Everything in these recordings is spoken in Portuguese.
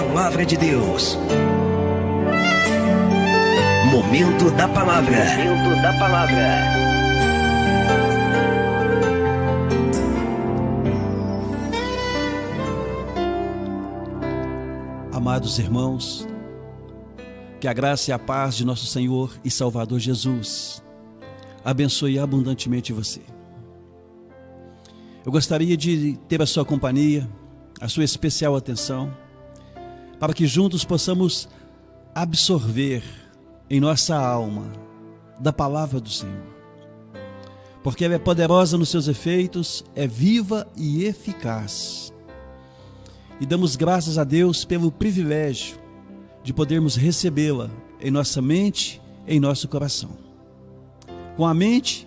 Palavra de Deus. Momento da Palavra. Momento da Palavra. Amados irmãos, que a graça e a paz de nosso Senhor e Salvador Jesus abençoe abundantemente você. Eu gostaria de ter a sua companhia, a sua especial atenção, para que juntos possamos absorver em nossa alma da palavra do Senhor, porque ela é poderosa nos seus efeitos, é viva e eficaz. E damos graças a Deus pelo privilégio de podermos recebê-la em nossa mente, em nosso coração. Com a mente,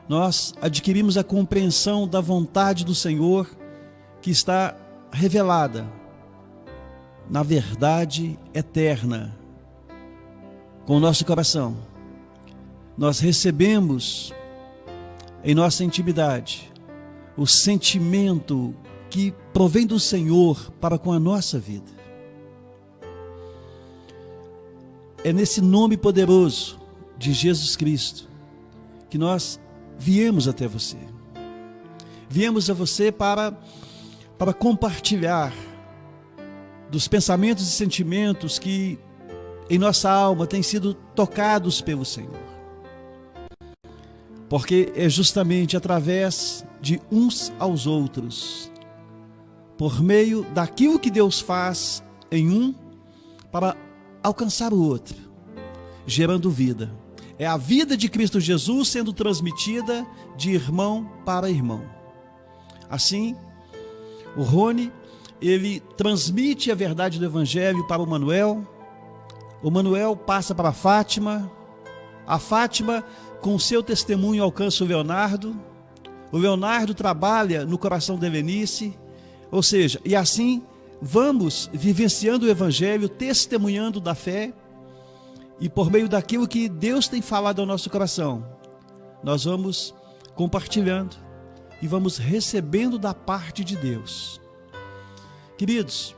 nós adquirimos a compreensão da vontade do Senhor que está revelada na verdade eterna. Com o nosso coração, nós recebemos em nossa intimidade o sentimento que provém do Senhor para com a nossa vida. É nesse nome poderoso de Jesus Cristo que nós viemos até você. Viemos a você para compartilhar dos pensamentos e sentimentos que em nossa alma têm sido tocados pelo Senhor. Porque é justamente através de uns aos outros, por meio daquilo que Deus faz em um, para alcançar o outro, gerando vida. É a vida de Cristo Jesus sendo transmitida de irmão para irmão. Assim, o Rony, ele transmite a verdade do Evangelho para o Manuel passa para a Fátima com seu testemunho alcança o Leonardo trabalha no coração da Helenice, ou seja, e assim vamos vivenciando o Evangelho, testemunhando da fé, e por meio daquilo que Deus tem falado ao nosso coração, nós vamos compartilhando e vamos recebendo da parte de Deus. Queridos,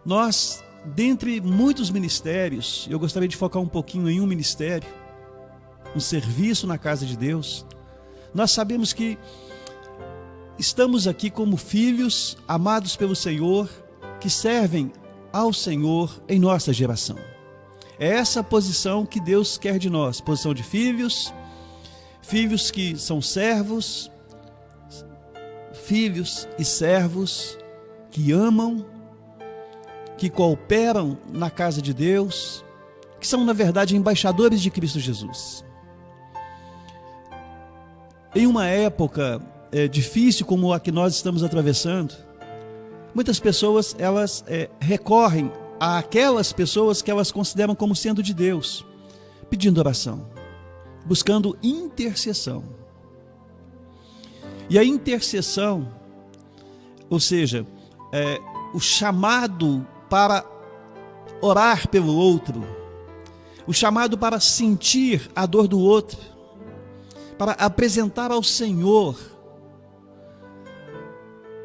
nós, dentre muitos ministérios, eu gostaria de focar um pouquinho em um ministério, um serviço na casa de Deus. Nós sabemos que estamos aqui como filhos amados pelo Senhor, que servem ao Senhor em nossa geração. É essa posição que Deus quer de nós, posição de filhos, filhos que são servos, filhos e servos que amam, que cooperam na casa de Deus, que são, na verdade, embaixadores de Cristo Jesus. Em uma época difícil como a que nós estamos atravessando, muitas pessoas elas recorrem àquelas pessoas que elas consideram como sendo de Deus, pedindo oração, buscando intercessão. E a intercessão, ou seja, o chamado para orar pelo outro, o chamado para sentir a dor do outro, para apresentar ao Senhor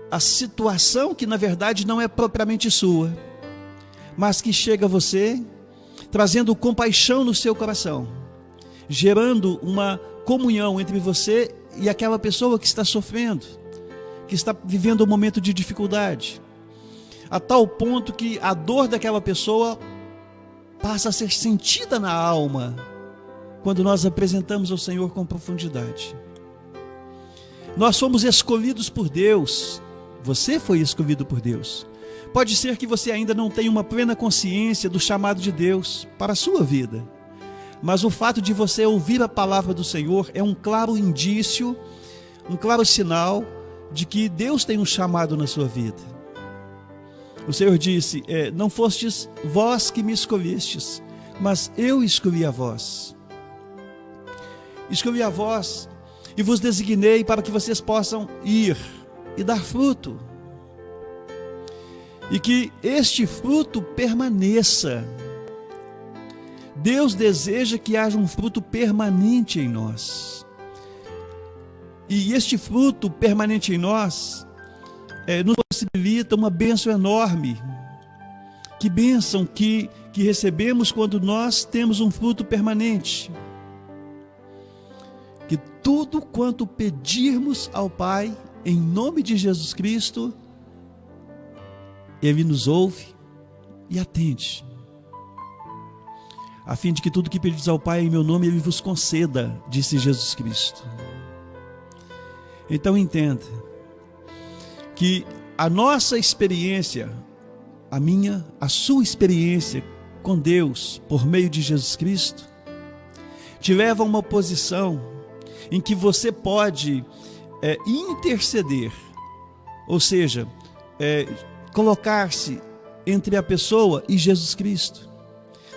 a situação que na verdade não é propriamente sua, mas que chega a você, trazendo compaixão no seu coração, gerando uma comunhão entre você e aquela pessoa que está sofrendo, que está vivendo um momento de dificuldade, a tal ponto que a dor daquela pessoa passa a ser sentida na alma, quando nós apresentamos ao Senhor com profundidade. Nós fomos escolhidos por Deus, você foi escolhido por Deus. Pode ser que você ainda não tenha uma plena consciência do chamado de Deus para a sua vida, mas o fato de você ouvir a palavra do Senhor é um claro indício, um claro sinal de que Deus tem um chamado na sua vida. O Senhor disse, não fostes vós que me escolhestes, mas eu escolhi a vós. Escolhi a vós e vos designei para que vocês possam ir e dar fruto. E que este fruto permaneça. Deus deseja que haja um fruto permanente em nós. E este fruto permanente em nós nos possibilita uma bênção enorme, Que bênção que recebemos quando nós temos um fruto permanente. Que tudo quanto pedirmos ao Pai, em nome de Jesus Cristo, Ele nos ouve e atende. A fim de que tudo que pedis ao Pai em meu nome, Ele vos conceda, disse Jesus Cristo. Então entenda que a nossa experiência, a minha, a sua experiência com Deus, por meio de Jesus Cristo, te leva a uma posição em que você pode interceder, ou seja, colocar-se entre a pessoa e Jesus Cristo.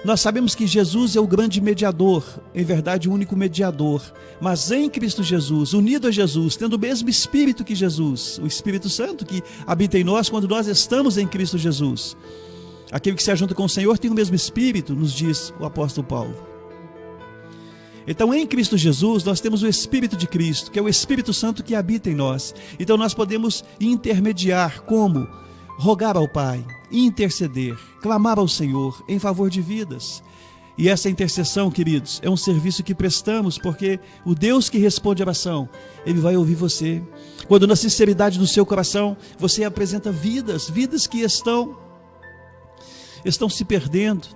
Nós sabemos que Jesus é o grande mediador, em verdade o único mediador, mas em Cristo Jesus, unido a Jesus, tendo o mesmo Espírito que Jesus, o Espírito Santo que habita em nós quando nós estamos em Cristo Jesus. Aquele que se ajunta com o Senhor tem o mesmo Espírito, nos diz o apóstolo Paulo. Então em Cristo Jesus nós temos o Espírito de Cristo, que é o Espírito Santo que habita em nós. Então nós podemos intermediar, como? Rogar ao Pai, interceder, clamar ao Senhor em favor de vidas. E essa intercessão, queridos, é um serviço que prestamos, porque o Deus que responde a oração, Ele vai ouvir você. Quando na sinceridade do seu coração, você apresenta vidas que estão se perdendo,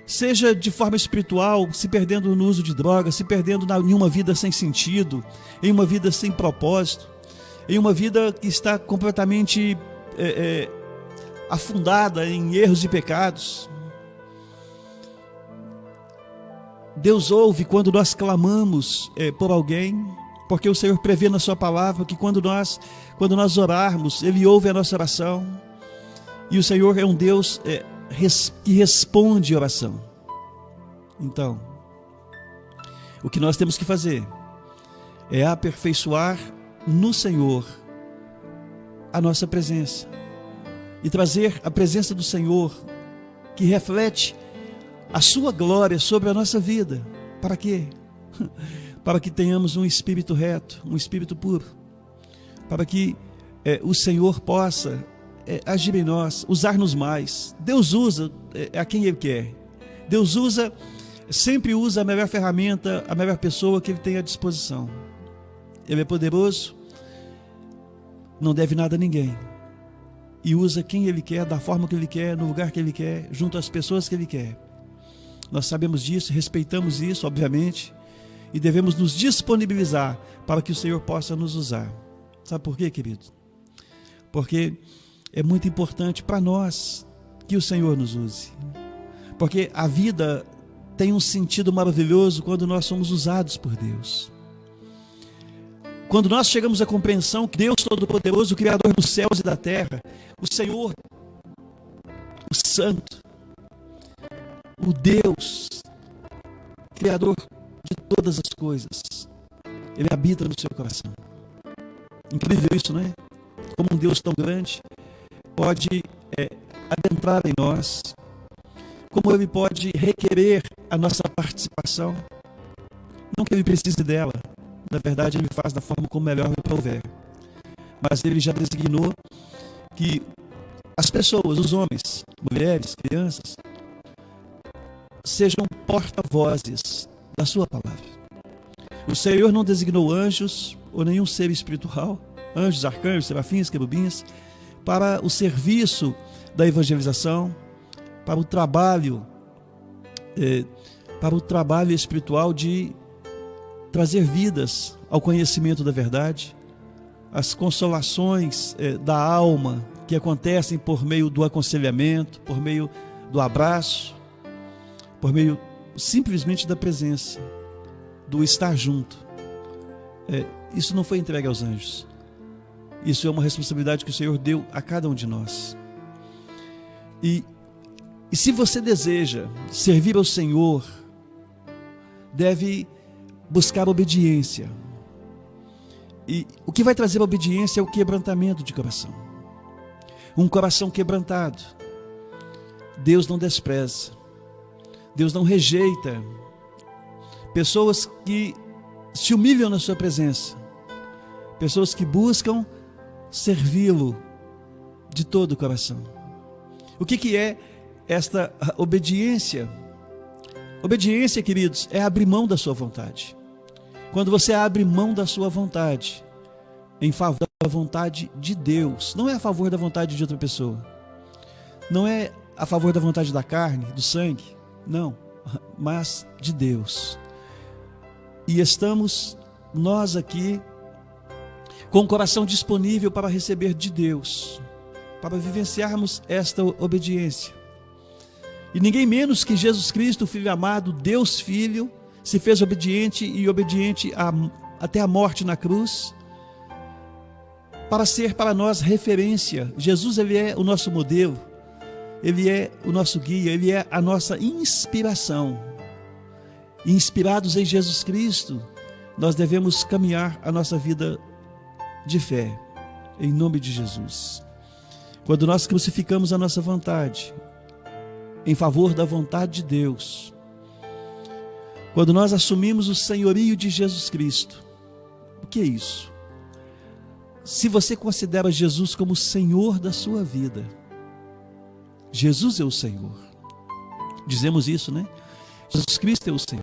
seja de forma espiritual, se perdendo no uso de drogas, se perdendo em uma vida sem sentido, em uma vida sem propósito, em uma vida que está completamente afundada em erros e pecados. Deus ouve quando nós clamamos por alguém, porque o Senhor prevê na sua palavra que quando nós orarmos, Ele ouve a nossa oração, e o Senhor é um Deus que responde a oração. Então, o que nós temos que fazer é aperfeiçoar no Senhor a nossa presença, e trazer a presença do Senhor, que reflete a sua glória sobre a nossa vida. Para quê? Para que tenhamos um espírito reto, um espírito puro, para que o Senhor possa agir em nós, usar-nos mais. Deus usa a quem Ele quer. Deus sempre usa a melhor ferramenta, a melhor pessoa que Ele tem à disposição. Ele é poderoso, não deve nada a ninguém, e usa quem Ele quer, da forma que Ele quer, no lugar que Ele quer, junto às pessoas que Ele quer. Nós sabemos disso, respeitamos isso, obviamente, e devemos nos disponibilizar para que o Senhor possa nos usar. Sabe por quê, querido? Porque é muito importante para nós que o Senhor nos use, porque a vida tem um sentido maravilhoso quando nós somos usados por Deus. Quando nós chegamos à compreensão que Deus Todo-Poderoso, o Criador dos céus e da terra, o Senhor, o Santo, o Deus, Criador de todas as coisas, Ele habita no seu coração. Incrível isso, não é? Como um Deus tão grande pode adentrar em nós, como Ele pode requerer a nossa participação, não que Ele precise dela. Na verdade, Ele faz da forma como melhor lhe prouver. Mas Ele já designou que as pessoas, os homens, mulheres, crianças, sejam porta-vozes da sua palavra. O Senhor não designou anjos ou nenhum ser espiritual, anjos, arcanjos, serafins, querubins, para o serviço da evangelização, para o trabalho espiritual de trazer vidas ao conhecimento da verdade, as consolações da alma que acontecem por meio do aconselhamento, por meio do abraço, por meio simplesmente da presença, do estar junto. Isso não foi entregue aos anjos. Isso é uma responsabilidade que o Senhor deu a cada um de nós. E se você deseja servir ao Senhor, deve buscar obediência. E o que vai trazer a obediência é o quebrantamento de coração. Um coração quebrantado, Deus não despreza, Deus não rejeita pessoas que se humilham na sua presença, pessoas que buscam servi-lo de todo o coração. O que é esta obediência. Obediência, queridos, é abrir mão da sua vontade. Quando você abre mão da sua vontade em favor da vontade de Deus, não é a favor da vontade de outra pessoa, não é a favor da vontade da carne, do sangue, não, mas de Deus. E estamos nós aqui com o coração disponível para receber de Deus, para vivenciarmos esta obediência. E ninguém menos que Jesus Cristo, Filho amado, Deus Filho, se fez obediente e obediente até a morte na cruz, para ser para nós referência. Jesus, ele é o nosso modelo, ele é o nosso guia, ele é a nossa inspiração. Inspirados em Jesus Cristo, nós devemos caminhar a nossa vida de fé, em nome de Jesus. Quando nós crucificamos a nossa vontade em favor da vontade de Deus, quando nós assumimos o senhorio de Jesus Cristo, o que é isso? Se você considera Jesus como o Senhor da sua vida, Jesus é o Senhor. Dizemos isso, né? Jesus Cristo é o Senhor.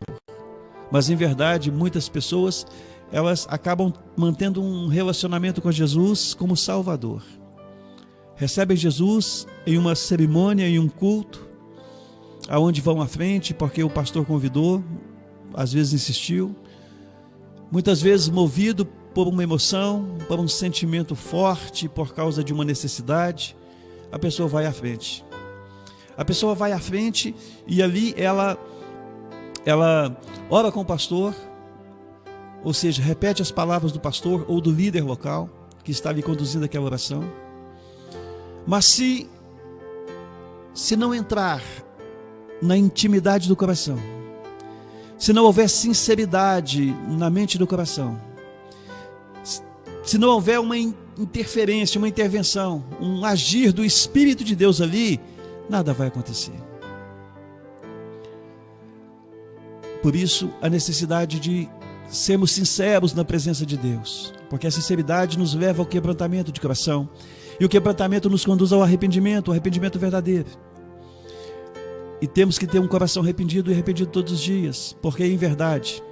Mas em verdade, muitas pessoas, elas acabam mantendo um relacionamento com Jesus como Salvador. Recebem Jesus em uma cerimônia, em um culto, aonde vão à frente porque o pastor convidou, às vezes insistiu, muitas vezes movido por uma emoção, por um sentimento forte, por causa de uma necessidade, a pessoa vai à frente. A pessoa vai à frente e ali ela ora com o pastor, ou seja, repete as palavras do pastor ou do líder local que está ali conduzindo aquela oração. Mas se não entrar na intimidade do coração, se não houver sinceridade na mente do coração, se não houver uma interferência, uma intervenção, um agir do Espírito de Deus ali, nada vai acontecer. Por isso, a necessidade de sermos sinceros na presença de Deus, porque a sinceridade nos leva ao quebrantamento de coração, e o quebrantamento nos conduz ao arrependimento, o arrependimento verdadeiro. E temos que ter um coração arrependido e arrependido todos os dias, porque em verdade,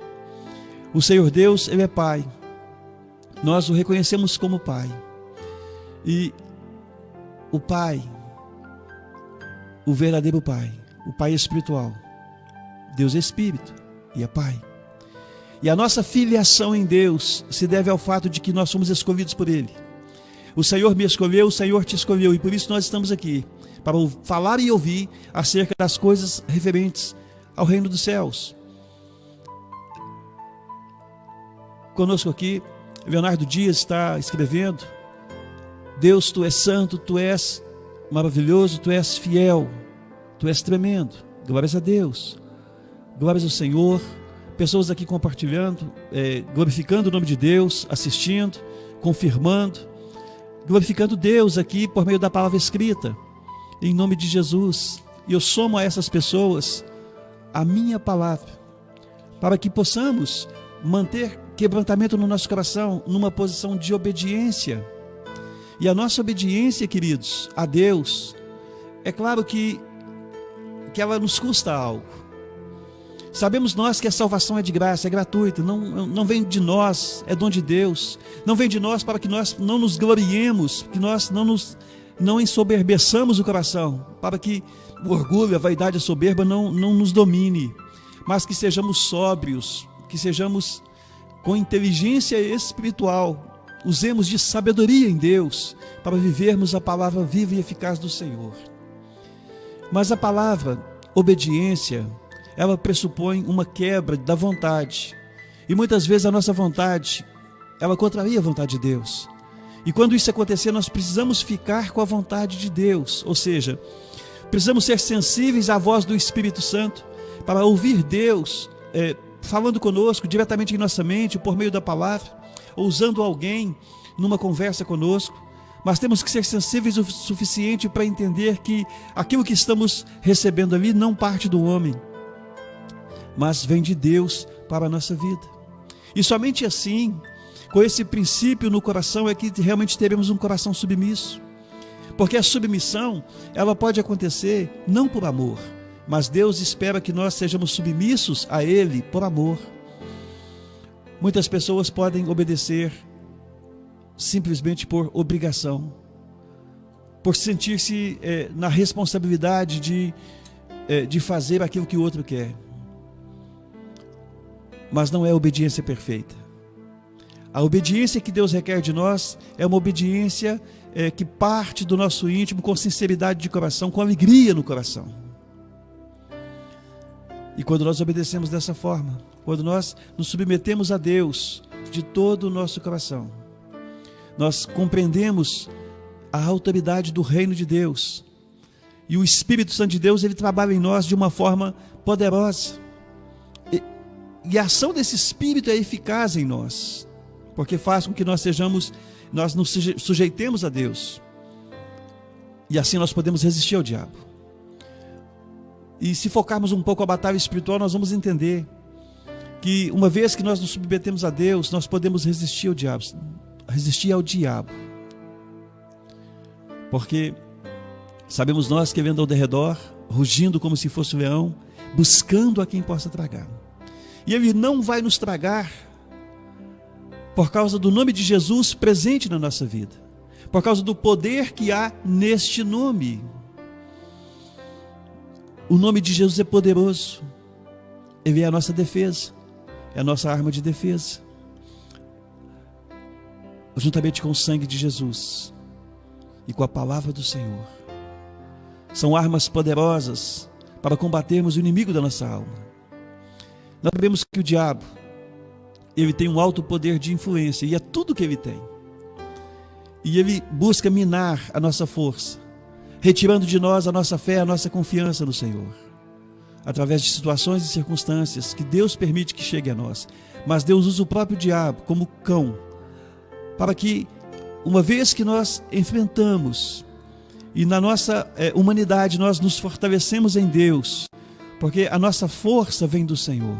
o Senhor Deus, ele é Pai. Nós o reconhecemos como Pai. E o Pai, o verdadeiro Pai, o Pai espiritual, Deus é Espírito e é Pai. E a nossa filiação em Deus se deve ao fato de que nós somos escolhidos por Ele. O Senhor me escolheu, o Senhor te escolheu, e por isso nós estamos aqui, para falar e ouvir acerca das coisas referentes ao reino dos céus. Conosco aqui, Leonardo Dias está escrevendo: Deus, Tu és santo, Tu és maravilhoso, Tu és fiel, Tu és tremendo. Glórias a Deus, glórias ao Senhor. Pessoas aqui compartilhando, glorificando o nome de Deus, assistindo, confirmando, glorificando Deus aqui por meio da palavra escrita, em nome de Jesus. E eu somo a essas pessoas a minha palavra, para que possamos manter quebrantamento no nosso coração, numa posição de obediência. E a nossa obediência, queridos, a Deus, é claro que ela nos custa algo. Sabemos nós que a salvação é de graça, é gratuita, não vem de nós, é dom de Deus. Não vem de nós para que nós não nos gloriemos, que nós não ensoberbeçamos o coração, para que o orgulho, a vaidade, a soberba não nos domine, mas que sejamos sóbrios, que sejamos com inteligência espiritual, usemos de sabedoria em Deus, para vivermos a palavra viva e eficaz do Senhor. Mas a palavra obediência, ela pressupõe uma quebra da vontade, e muitas vezes a nossa vontade, ela contraria a vontade de Deus. E quando isso acontecer, nós precisamos ficar com a vontade de Deus, ou seja, precisamos ser sensíveis à voz do Espírito Santo, para ouvir Deus falando conosco diretamente em nossa mente, por meio da palavra, ou usando alguém numa conversa conosco. Mas temos que ser sensíveis o suficiente para entender que aquilo que estamos recebendo ali não parte do homem, mas vem de Deus para a nossa vida. E somente assim, com esse princípio no coração, é que realmente teremos um coração submisso. Porque a submissão, ela pode acontecer não por amor, mas Deus espera que nós sejamos submissos a Ele por amor. Muitas pessoas podem obedecer simplesmente por obrigação, por sentir-se na responsabilidade de fazer aquilo que o outro quer. Mas não é obediência perfeita. A obediência que Deus requer de nós é uma obediência que parte do nosso íntimo com sinceridade de coração, com alegria no coração. E quando nós obedecemos dessa forma, quando nós nos submetemos a Deus de todo o nosso coração, nós compreendemos a autoridade do reino de Deus. E o Espírito Santo de Deus, ele trabalha em nós de uma forma poderosa. E a ação desse Espírito é eficaz em nós, porque faz com que nós nos sujeitemos a Deus. E assim nós podemos resistir ao diabo. E se focarmos um pouco a batalha espiritual, nós vamos entender que uma vez que nós nos submetemos a Deus, nós podemos resistir ao diabo. Porque sabemos nós que ele anda ao derredor, rugindo como se fosse um leão, buscando a quem possa tragar. E ele não vai nos tragar por causa do nome de Jesus presente na nossa vida, por causa do poder que há neste nome. O nome de Jesus é poderoso, ele é a nossa defesa, é a nossa arma de defesa, juntamente com o sangue de Jesus e com a palavra do Senhor. São armas poderosas para combatermos o inimigo da nossa alma. Nós sabemos que o diabo, ele tem um alto poder de influência, e é tudo que ele tem. E ele busca minar a nossa força, retirando de nós a nossa fé, a nossa confiança no Senhor, através de situações e circunstâncias que Deus permite que chegue a nós. Mas Deus usa o próprio diabo como cão, para que, uma vez que nós enfrentamos, e na nossa humanidade nós nos fortalecemos em Deus, porque a nossa força vem do Senhor.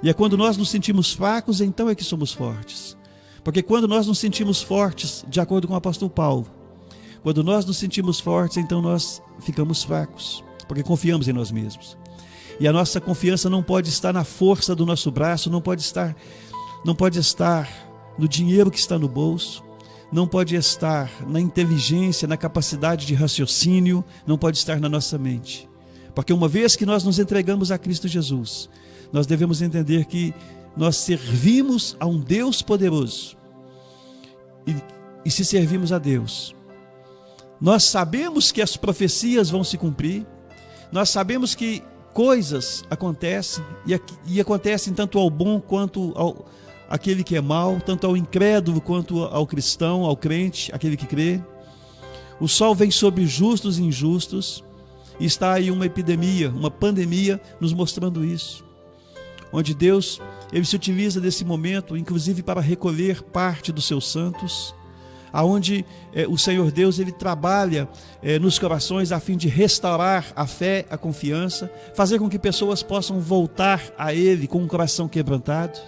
E é quando nós nos sentimos fracos, então é que somos fortes. Porque quando nós nos sentimos fortes, de acordo com o apóstolo Paulo, quando nós nos sentimos fortes, então nós ficamos fracos, porque confiamos em nós mesmos. E a nossa confiança não pode estar na força do nosso braço, não pode estar no dinheiro que está no bolso, não pode estar na inteligência, na capacidade de raciocínio, não pode estar na nossa mente. Porque uma vez que nós nos entregamos a Cristo Jesus, nós devemos entender que nós servimos a um Deus poderoso. E se servimos a Deus, nós sabemos que as profecias vão se cumprir, nós sabemos que coisas acontecem, e acontecem tanto ao bom quanto ao aquele que é mau, tanto ao incrédulo quanto ao cristão, ao crente, aquele que crê. O sol vem sobre justos e injustos, e está aí uma epidemia, uma pandemia nos mostrando isso, onde Deus, ele se utiliza desse momento, inclusive para recolher parte dos seus santos, aonde o Senhor Deus, ele trabalha nos corações a fim de restaurar a fé, a confiança, fazer com que pessoas possam voltar a Ele com um coração quebrantado,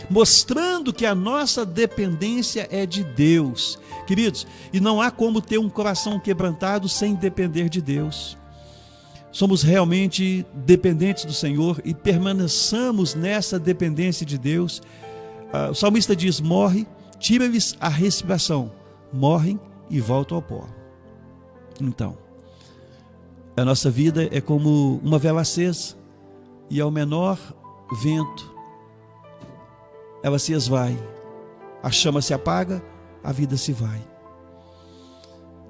mostrando que a nossa dependência é de Deus, queridos, e não há como ter um coração quebrantado sem depender de Deus. Somos realmente dependentes do Senhor e permaneçamos nessa dependência de Deus. O salmista diz: morre, tira-lhes a respiração, morrem e voltam ao pó. Então, a nossa vida é como uma vela acesa, e ao menor vento ela se esvai, a chama se apaga, a vida se vai.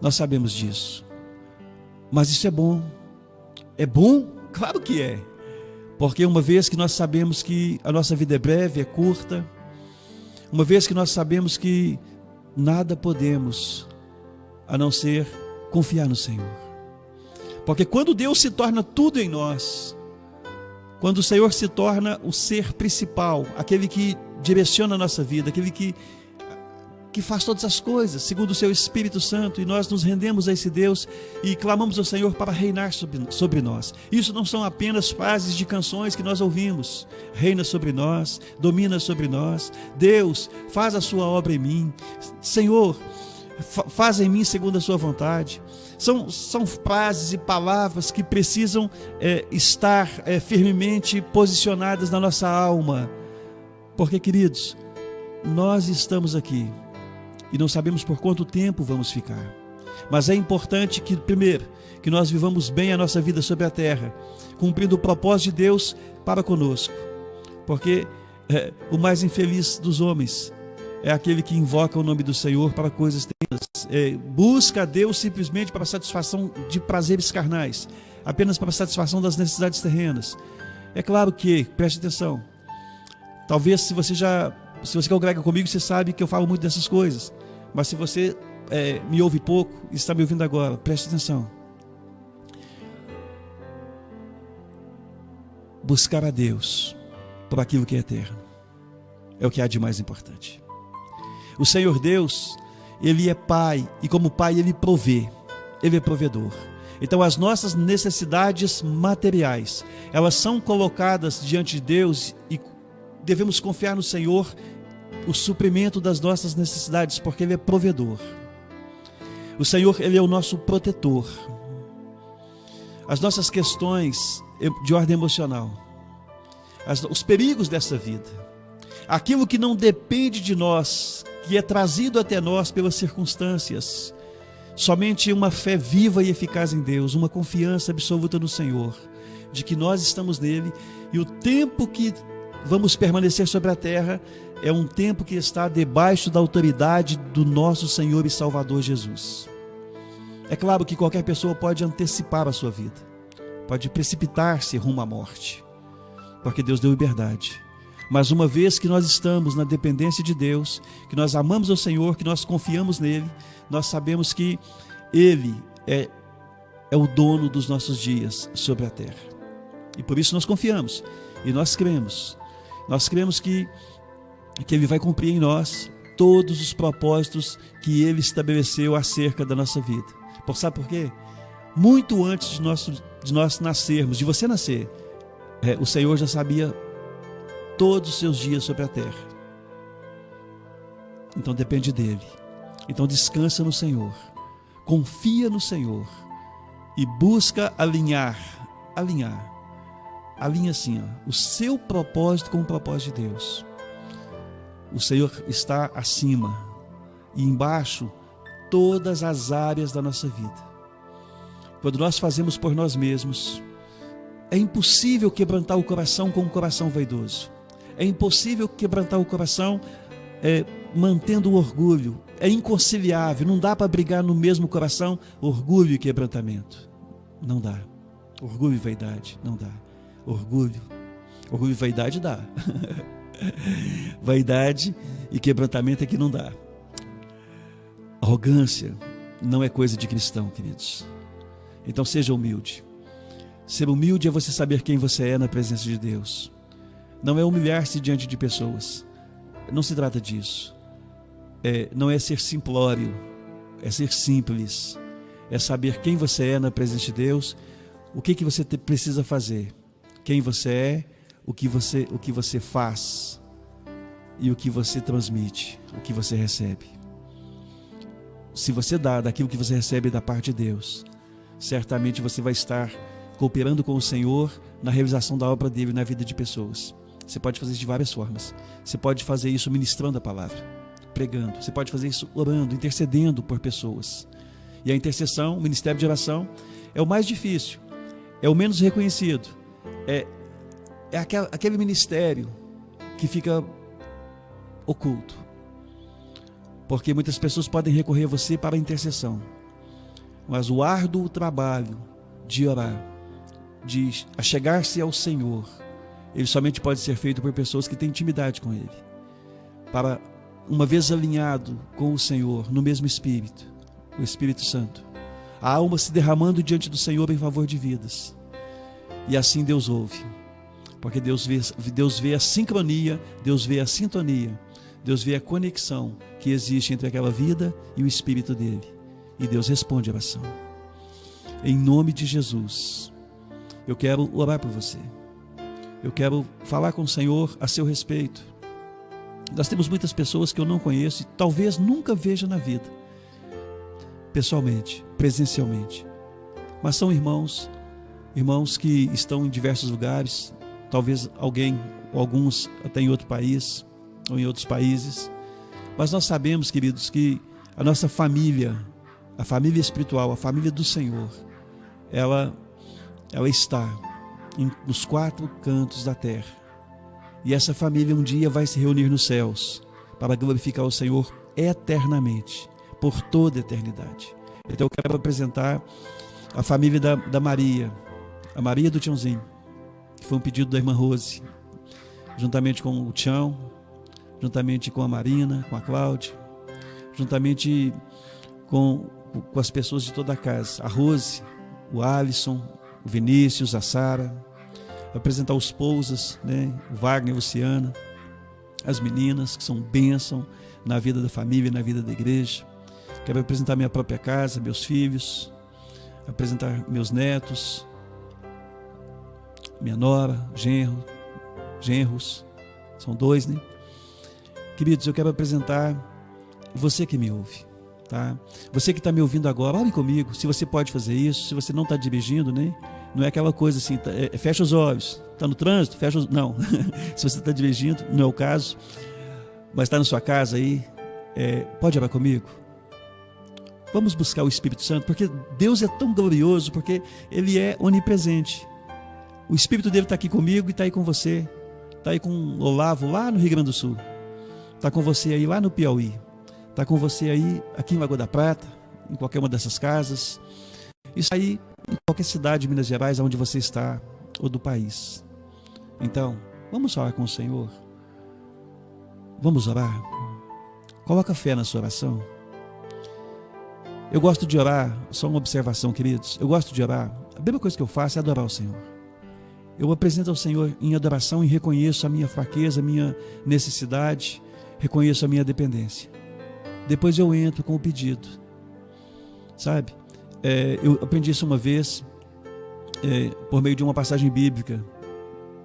Nós sabemos disso, mas isso é bom. É bom? Claro que é, porque uma vez que nós sabemos que a nossa vida é breve, é curta, uma vez que nós sabemos que nada podemos a não ser confiar no Senhor. Porque quando Deus se torna tudo em nós, quando o Senhor se torna o ser principal, aquele que direciona a nossa vida, aquele que faz todas as coisas segundo o seu Espírito Santo, e nós nos rendemos a esse Deus e clamamos ao Senhor para reinar sobre nós. Isso não são apenas frases de canções que nós ouvimos: reina sobre nós, domina sobre nós, Deus faz a sua obra em mim, Senhor, Faz em mim segundo a sua vontade. São frases e palavras que precisam estar firmemente posicionadas na nossa alma. Porque, queridos, nós estamos aqui e não sabemos por quanto tempo vamos ficar. Mas é importante que, primeiro, que nós vivamos bem a nossa vida sobre a terra, cumprindo o propósito de Deus para conosco. Porque o mais infeliz dos homens é aquele que invoca o nome do Senhor para coisas terrenas, busca a Deus simplesmente para a satisfação de prazeres carnais, apenas para a satisfação das necessidades terrenas. É claro que, preste atenção, talvez se você congrega comigo, você sabe que eu falo muito dessas coisas, mas se você me ouve pouco e está me ouvindo agora, preste atenção. Buscar a Deus por aquilo que é eterno é o que há de mais importante. O Senhor Deus, Ele é Pai, e como Pai Ele provê, Ele é provedor. Então as nossas necessidades materiais, elas são colocadas diante de Deus e devemos confiar no Senhor o suprimento das nossas necessidades, porque Ele é provedor. O Senhor, Ele é o nosso protetor. As nossas questões de ordem emocional, os perigos dessa vida, aquilo que não depende de nós, que é trazido até nós pelas circunstâncias, somente uma fé viva e eficaz em Deus, uma confiança absoluta no Senhor, de que nós estamos nele, e o tempo que vamos permanecer sobre a terra é um tempo que está debaixo da autoridade do nosso Senhor e Salvador Jesus. É claro que qualquer pessoa pode antecipar a sua vida, pode precipitar-se rumo à morte, porque Deus deu liberdade. Mas uma vez que nós estamos na dependência de Deus, que nós amamos o Senhor, que nós confiamos nele, nós sabemos que Ele é o dono dos nossos dias sobre a terra. E por isso nós confiamos e nós cremos. Nós cremos que Ele vai cumprir em nós todos os propósitos que Ele estabeleceu acerca da nossa vida. Sabe por quê? Muito antes de nós nascermos, de você nascer, o Senhor já sabia todos os seus dias sobre a terra. Então depende dele. Então descansa no Senhor, confia no Senhor e busca alinha assim, o seu propósito com o propósito de Deus. O Senhor está acima e embaixo todas as áreas da nossa vida. Quando nós fazemos por nós mesmos, é impossível quebrantar o coração com um coração vaidoso. É impossível quebrantar o coração mantendo o orgulho. É inconciliável, não dá para brigar no mesmo coração orgulho e quebrantamento. Não dá. Orgulho e vaidade, não dá. Orgulho e vaidade dá. Vaidade e quebrantamento é que não dá. Arrogância não é coisa de cristão, queridos. Então seja humilde. Ser humilde é você saber quem você é na presença de Deus. Não é humilhar-se diante de pessoas. Não se trata disso. Não é ser simplório, é ser simples. É saber quem você é na presença de Deus, o que você precisa fazer, quem você é, o que você faz e o que você transmite, o que você recebe. Se você dá daquilo que você recebe da parte de Deus, certamente você vai estar cooperando com o Senhor na realização da obra dele na vida de pessoas. Você pode fazer isso de várias formas. Você pode fazer isso ministrando a palavra, pregando. Você pode fazer isso orando, intercedendo por pessoas. E a intercessão, o ministério de oração, é o mais difícil, é o menos reconhecido. É aquele ministério que fica oculto. Porque muitas pessoas podem recorrer a você para a intercessão. Mas o árduo trabalho de orar, de achegar-se ao Senhor, ele somente pode ser feito por pessoas que têm intimidade com Ele. Para, uma vez alinhado com o Senhor, no mesmo Espírito, o Espírito Santo, a alma se derramando diante do Senhor em favor de vidas. E assim Deus ouve. Porque Deus vê a sincronia, Deus vê a sintonia, Deus vê a conexão que existe entre aquela vida e o Espírito dele. E Deus responde a oração. Em nome de Jesus, eu quero orar por você. Eu quero falar com o Senhor a seu respeito. Nós temos muitas pessoas que eu não conheço e talvez nunca veja na vida. pessoalmente, presencialmente. Mas são irmãos que estão em diversos lugares, talvez alguns até em outro país, ou em outros países. Mas nós sabemos, queridos, que a nossa família, a família espiritual, a família do Senhor, ela está nos 4 cantos da terra. E essa família um dia vai se reunir nos céus para glorificar o Senhor eternamente, por toda a eternidade. Então eu quero apresentar a família da Maria, a Maria do Tiãozinho, que foi um pedido da irmã Rose, juntamente com o Tião, juntamente com a Marina, com a Cláudia, juntamente com as pessoas de toda a casa, a Rose, o Alisson, o Vinícius, a Sara, apresentar os Pousas, né? O Wagner, a Luciana, as meninas que são bênção na vida da família, na vida da igreja. Quero apresentar minha própria casa, meus filhos, apresentar meus netos, minha nora, genros, são 2, né? Queridos, eu quero apresentar você que me ouve, tá? Você que está me ouvindo agora, ore comigo, se você pode fazer isso, se você não está dirigindo, né? Não é aquela coisa assim, fecha os olhos, está no trânsito, fecha os... Não, se você está dirigindo, não é o caso, mas está na sua casa aí, pode orar comigo? Vamos buscar o Espírito Santo, porque Deus é tão glorioso, porque Ele é onipresente. O Espírito dele está aqui comigo e está aí com você, está aí com o Olavo lá no Rio Grande do Sul, está com você aí lá no Piauí, está com você aí aqui em Lagoa da Prata, em qualquer uma dessas casas, isso aí em qualquer cidade de Minas Gerais, onde você está, ou do país. Então, vamos falar com o Senhor, vamos orar, coloca fé na sua oração. Eu gosto de orar, só uma observação, queridos, eu gosto de orar, a primeira coisa que eu faço é adorar o Senhor. Eu apresento ao Senhor em adoração e reconheço a minha fraqueza, a minha necessidade, reconheço a minha dependência. Depois eu entro com o pedido, sabe? Eu aprendi isso uma vez, por meio de uma passagem bíblica,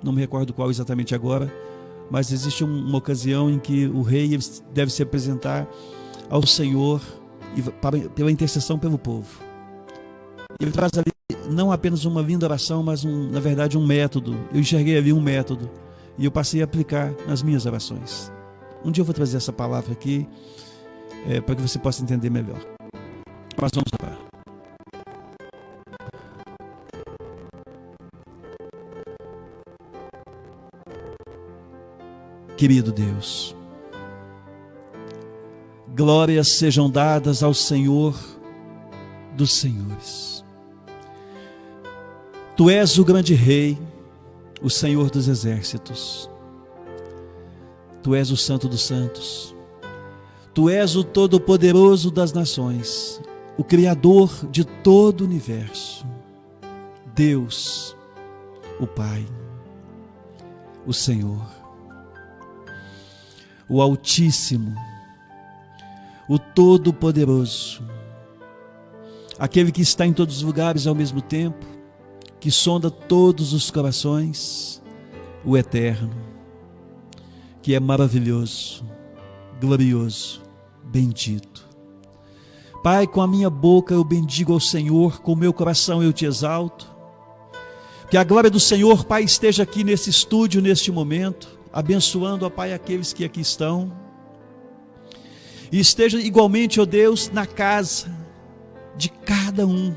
não me recordo qual exatamente agora, mas existe uma ocasião em que o rei deve se apresentar ao Senhor pela intercessão pelo povo. Ele traz ali não apenas uma linda oração, mas na verdade um método. Eu enxerguei ali um método e eu passei a aplicar nas minhas orações. Um dia eu vou trazer essa palavra aqui para que você possa entender melhor. Mas vamos orar. Querido Deus, glórias sejam dadas ao Senhor dos senhores. Tu és o grande Rei, o Senhor dos exércitos. Tu és o Santo dos santos. Tu és o Todo-Poderoso das nações, o Criador de todo o universo. Deus, o Pai, o Senhor, o Altíssimo, o Todo-Poderoso, aquele que está em todos os lugares ao mesmo tempo, que sonda todos os corações, o Eterno, que é maravilhoso, glorioso, bendito. Pai, com a minha boca eu bendigo ao Senhor, com o meu coração eu te exalto. Que a glória do Senhor, Pai, esteja aqui nesse estúdio, neste momento, abençoando, ó Pai, aqueles que aqui estão. E esteja igualmente, ó Deus, na casa de cada um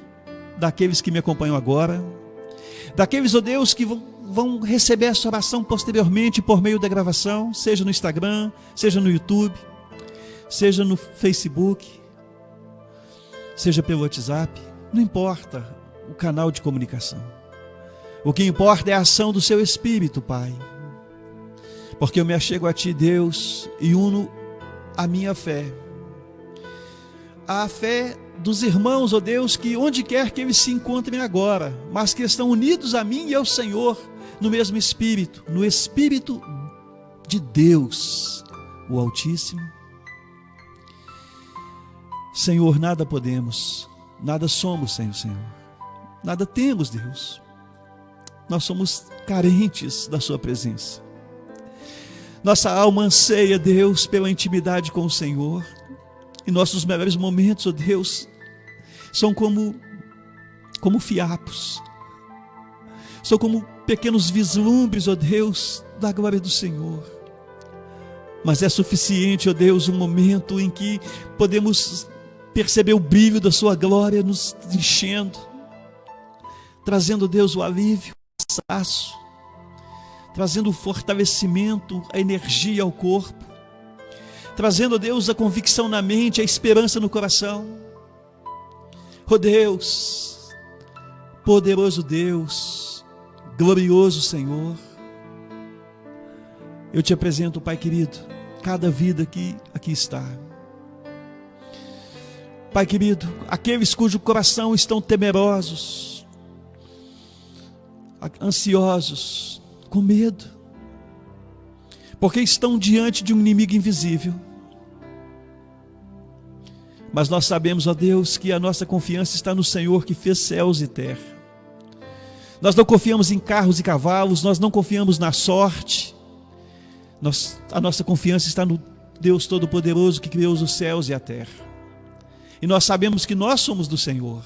daqueles que me acompanham agora, daqueles, ó Deus, que vão receber essa oração posteriormente por meio da gravação, seja no Instagram, seja no YouTube, seja no Facebook, seja pelo WhatsApp, não importa o canal de comunicação. O que importa é a ação do Seu Espírito, Pai, porque eu me achego a Ti, Deus, e uno a minha fé, a fé dos irmãos, ó Deus, que onde quer que eles se encontrem agora, mas que estão unidos a mim e ao Senhor, no mesmo Espírito, no Espírito de Deus, o Altíssimo. Senhor, nada podemos, nada somos sem o Senhor, nada temos, Deus. Nós somos carentes da Sua presença. Nossa alma anseia, Deus, pela intimidade com o Senhor. Em nossos melhores momentos, ó Deus, são como fiapos, são como pequenos vislumbres, ó Deus, da glória do Senhor. Mas é suficiente, ó Deus, um momento em que podemos perceber o brilho da sua glória nos enchendo, trazendo, Deus, o alívio, o cansaço, trazendo o fortalecimento, a energia ao corpo, trazendo, ó Deus, a convicção na mente, a esperança no coração. Ó Deus, poderoso Deus, glorioso Senhor, eu te apresento, Pai querido, cada vida que aqui está. Pai querido, aqueles cujo coração estão temerosos, ansiosos, com medo, porque estão diante de um inimigo invisível. Mas nós sabemos, ó Deus, que a nossa confiança está no Senhor que fez céus e terra. Nós não confiamos em carros e cavalos, nós não confiamos na sorte. A nossa confiança está no Deus Todo-Poderoso que criou os céus e a terra. E nós sabemos que nós somos do Senhor.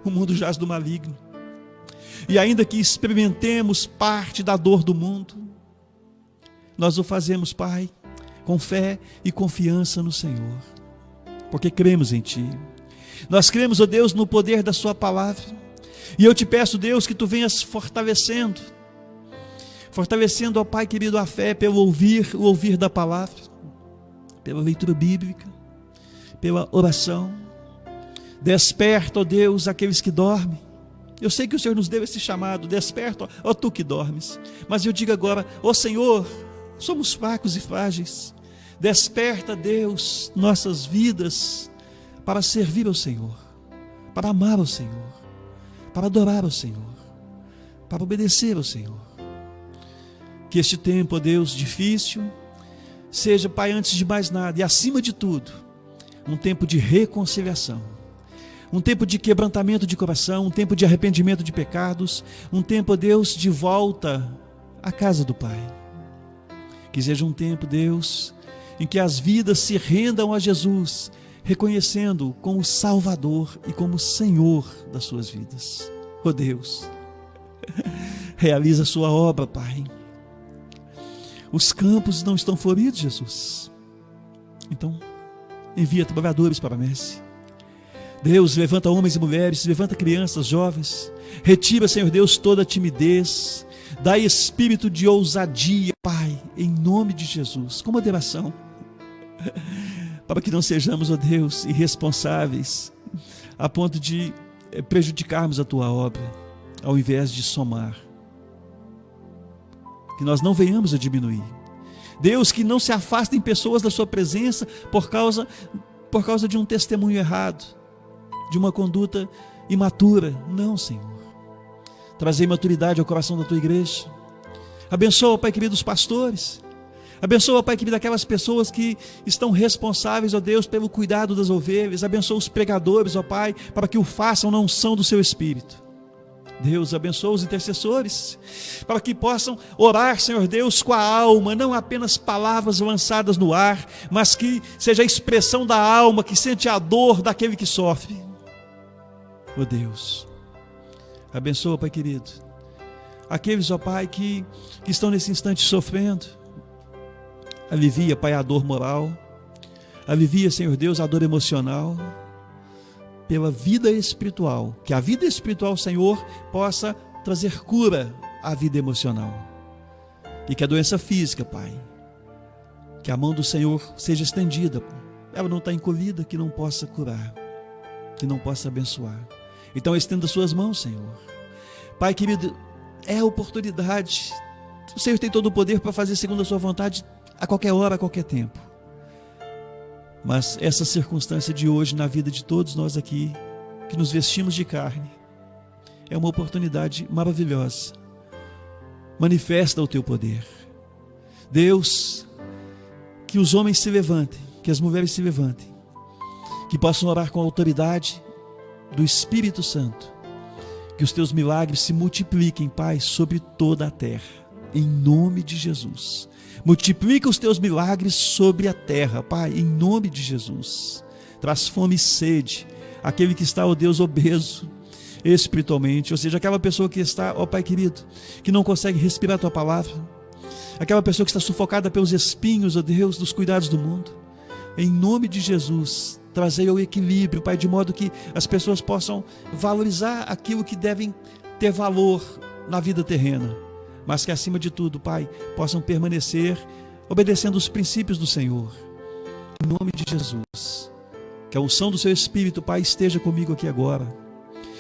O mundo jaz do maligno. E ainda que experimentemos parte da dor do mundo, nós o fazemos, Pai, com fé e confiança no Senhor, porque cremos em Ti. Nós cremos, ó Deus, no poder da Sua palavra. E eu te peço, Deus, que Tu venhas fortalecendo, ó Pai querido, a fé pelo o ouvir da palavra, pela leitura bíblica, pela oração. Desperta, ó Deus, aqueles que dormem. Eu sei que o Senhor nos deu esse chamado, desperta, ó Tu que dormes. Mas eu digo agora, ó Senhor, somos fracos e frágeis. Desperta, Deus, nossas vidas para servir ao Senhor, para amar ao Senhor, para adorar ao Senhor, para obedecer ao Senhor. Que este tempo, ó Deus, difícil, seja, Pai, antes de mais nada e acima de tudo, um tempo de reconciliação, um tempo de quebrantamento de coração, um tempo de arrependimento de pecados, um tempo, ó Deus, de volta à casa do Pai. Que seja um tempo, Deus, em que as vidas se rendam a Jesus, reconhecendo-o como Salvador e como Senhor das suas vidas. Ó Deus, realiza a sua obra, Pai. Os campos não estão floridos, Jesus. Então, envia trabalhadores para a messe. Deus, levanta homens e mulheres, levanta crianças, jovens. Retira, Senhor Deus, toda timidez. Dá espírito de ousadia, Pai, em nome de Jesus, com moderação. Para que não sejamos, ó Deus, irresponsáveis, a ponto de prejudicarmos a Tua obra, ao invés de somar. Que nós não venhamos a diminuir. Deus, que não se afastem pessoas da Sua presença por causa de um testemunho errado, de uma conduta imatura. Não, Senhor. Trazei maturidade ao coração da Tua igreja. Abençoa, Pai querido, os pastores. Abençoa, Pai querido, aquelas pessoas que estão responsáveis, ó Deus, pelo cuidado das ovelhas. Abençoa os pregadores, ó Pai, para que o façam na unção do Seu Espírito. Deus, abençoa os intercessores, para que possam orar, Senhor Deus, com a alma, não apenas palavras lançadas no ar, mas que seja a expressão da alma, que sente a dor daquele que sofre. Ó Deus, abençoa, Pai querido, aqueles, ó Pai, que estão nesse instante sofrendo. Alivia, Pai, a dor moral, alivia, Senhor Deus, a dor emocional, pela vida espiritual, que a vida espiritual, Senhor, possa trazer cura à vida emocional, e que a doença física, Pai, que a mão do Senhor seja estendida, ela não está encolhida, que não possa curar, que não possa abençoar. Então estenda suas mãos, Senhor. Pai querido, é a oportunidade, o Senhor tem todo o poder para fazer segundo a sua vontade, a qualquer hora, a qualquer tempo. Mas essa circunstância de hoje na vida de todos nós aqui, que nos vestimos de carne, é uma oportunidade maravilhosa. Manifesta o Teu poder. Deus, que os homens se levantem, que as mulheres se levantem, que possam orar com a autoridade do Espírito Santo, que os Teus milagres se multipliquem, Pai, sobre toda a terra, em nome de Jesus. Multiplica os Teus milagres sobre a terra, Pai, em nome de Jesus. Traz fome e sede aquele que está, ó Deus, obeso espiritualmente, ou seja, aquela pessoa que está, ó Pai querido, que não consegue respirar a Tua palavra, aquela pessoa que está sufocada pelos espinhos, ó Deus, dos cuidados do mundo. Em nome de Jesus, trazei o equilíbrio, Pai, de modo que as pessoas possam valorizar aquilo que devem ter valor na vida terrena, mas que acima de tudo, Pai, possam permanecer obedecendo os princípios do Senhor. Em nome de Jesus, que a unção do Seu Espírito, Pai, esteja comigo aqui agora,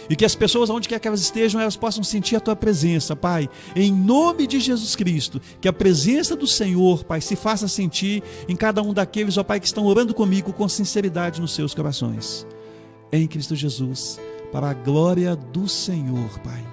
e que as pessoas, onde quer que elas estejam, elas possam sentir a Tua presença, Pai, em nome de Jesus Cristo. Que a presença do Senhor, Pai, se faça sentir em cada um daqueles, ó Pai, que estão orando comigo com sinceridade nos seus corações. Em Cristo Jesus, para a glória do Senhor, Pai.